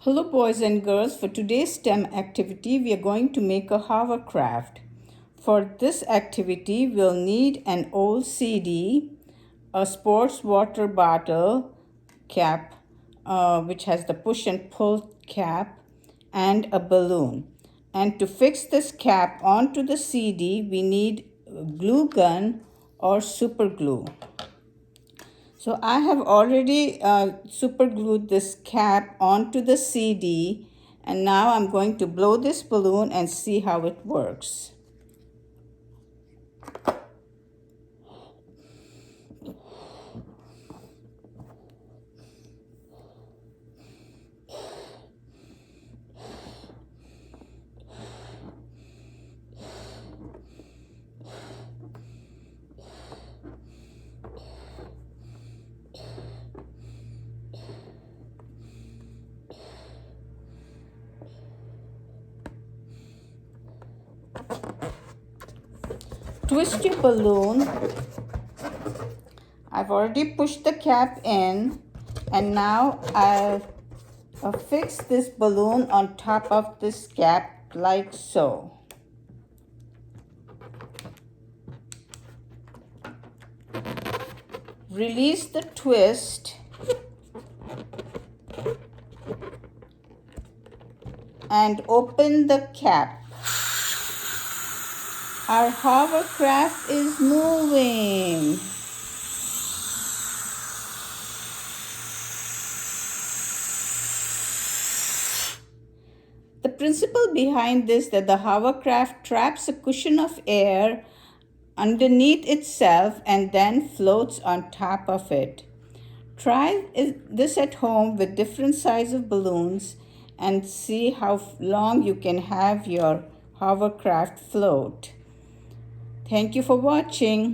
Hello boys and girls, for today's STEM activity we are going to make a hovercraft. For this activity we'll need an old CD, a sports water bottle cap which has the push and pull cap, and a balloon. And to fix this cap onto the CD we need glue gun or super glue. So I have already super glued this cap onto the CD, and now I'm going to blow this balloon and see how it works. Twist your balloon. I've already pushed the cap in, and now I'll fix this balloon on top of this cap like so. Release the twist and open the cap. Our hovercraft is moving. The principle behind this is that the hovercraft traps a cushion of air underneath itself and then floats on top of it. Try this at home with different size of balloons and see how long you can have your hovercraft float. Thank you for watching.